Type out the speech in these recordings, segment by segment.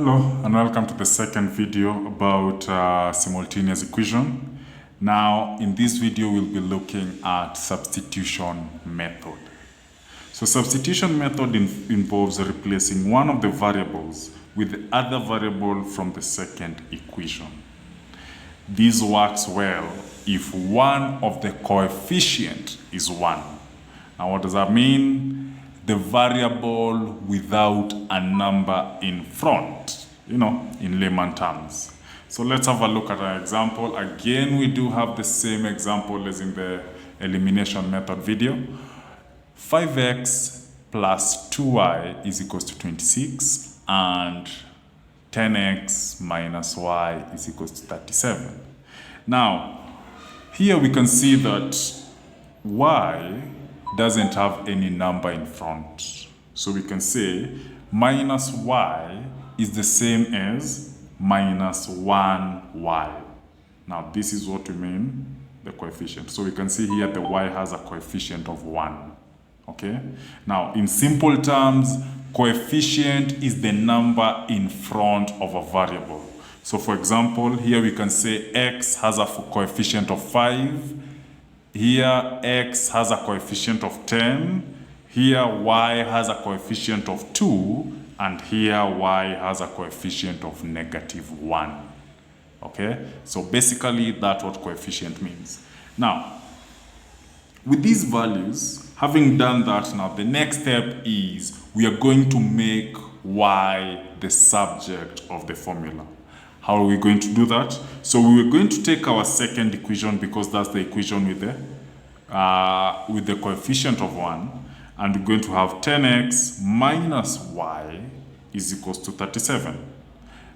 Hello and welcome to the second video about simultaneous equation. Now in this video we'll be looking at substitution method. So substitution method involves replacing one of the variables with the other variable from the second equation. This works well if one of the coefficient is 1. Now what does that mean? The variable without a number in front, in layman terms. So let's have a look at an example. Again, we do have the same example as in the elimination method video. 5x plus 2y is equals to 26 and 10x minus y is equals to 37. Now, here we can see that y doesn't have any number in front. So we can say minus y is the same as minus 1y. Now this is what we mean, the coefficient. So we can see here the y has a coefficient of 1. Okay? Now in simple terms, coefficient is the number in front of a variable. So for example, here we can say x has a coefficient of 5. Here, x has a coefficient of 10. Here, y has a coefficient of 2. And here, y has a coefficient of -1. Okay? So basically, that's what coefficient means. Now, with these values, having done that now, the next step is we are going to make y the subject of the formula. How are we going to do that? So we are going to take our second equation because that's the equation with the coefficient of 1. And we're going to have 10x minus y is equals to 37.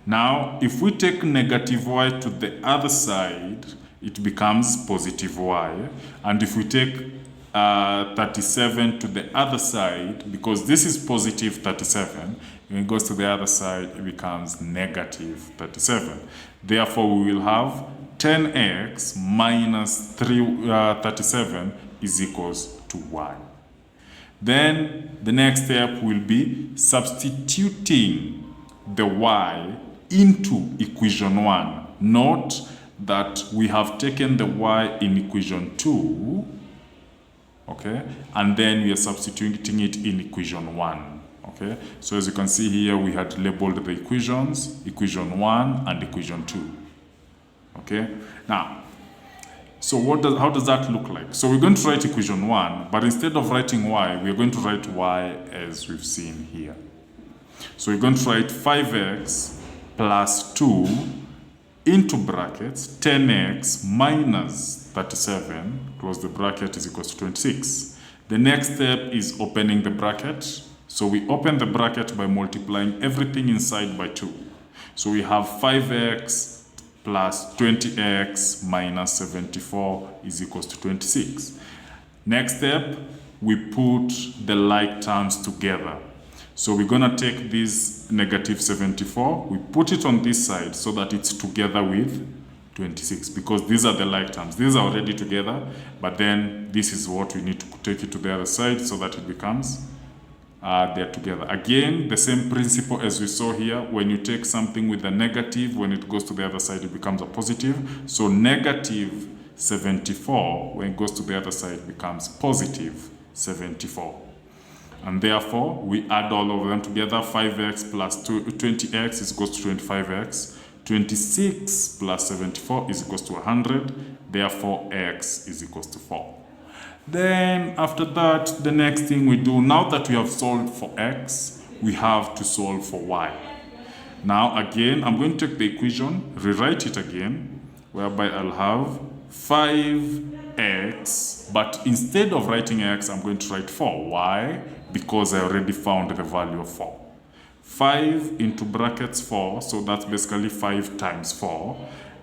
Now, if we take negative y to the other side, it becomes positive y. And if we take 37 to the other side, because this is positive 37, when it goes to the other side, it becomes negative 37. Therefore, we will have 10x minus 37 is equals to y. Then the next step will be substituting the y into equation 1. Note that we have taken the y in equation 2, okay, and then we are substituting it in equation 1. Okay, so as you can see here, we had labeled the equations, equation 1 and equation 2. Okay, now, so how does that look like? So we're going to write equation 1, but instead of writing y, we're going to write y as we've seen here. So we're going to write 5x plus 2 into brackets, 10x minus 37, close the bracket, is equals to 26. The next step is opening the bracket. So we open the bracket by multiplying everything inside by 2. So we have 5x plus 20x minus 74 is equals to 26. Next step, we put the like terms together. So we're going to take this negative 74, we put it on this side so that it's together with 26, because these are the like terms. These are already together, but then this is what we need to take it to the other side so that it becomes they're together. Again, the same principle as we saw here. When you take something with a negative, when it goes to the other side, it becomes a positive. So negative 74, when it goes to the other side, becomes positive 74. And therefore, we add all of them together. 5x plus 20x is equals to 25x. 26 plus 74 is equals to 100. Therefore, x is equals to 4. Then after that, the next thing we do, now that we have solved for x, we have to solve for y. Now again, I'm going to take the equation, rewrite it again, whereby I'll have 5x, but instead of writing x, I'm going to write 4. Why? Because I already found the value of 4. 5 into brackets 4, so that's basically 5 times 4,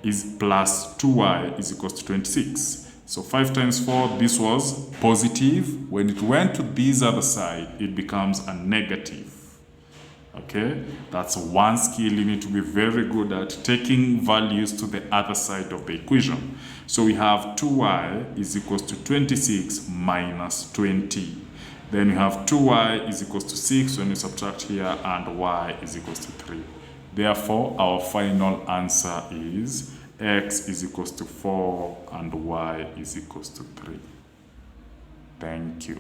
is plus 2y is equals to 26. So 5 times 4, this was positive. When it went to this other side, it becomes a negative. Okay? That's one skill you need to be very good at, taking values to the other side of the equation. So we have 2y is equals to 26 minus 20. Then you have 2y is equals to 6 when you subtract here, and y is equals to 3. Therefore, our final answer is x is equals to 4 and y is equals to 3. Thank you.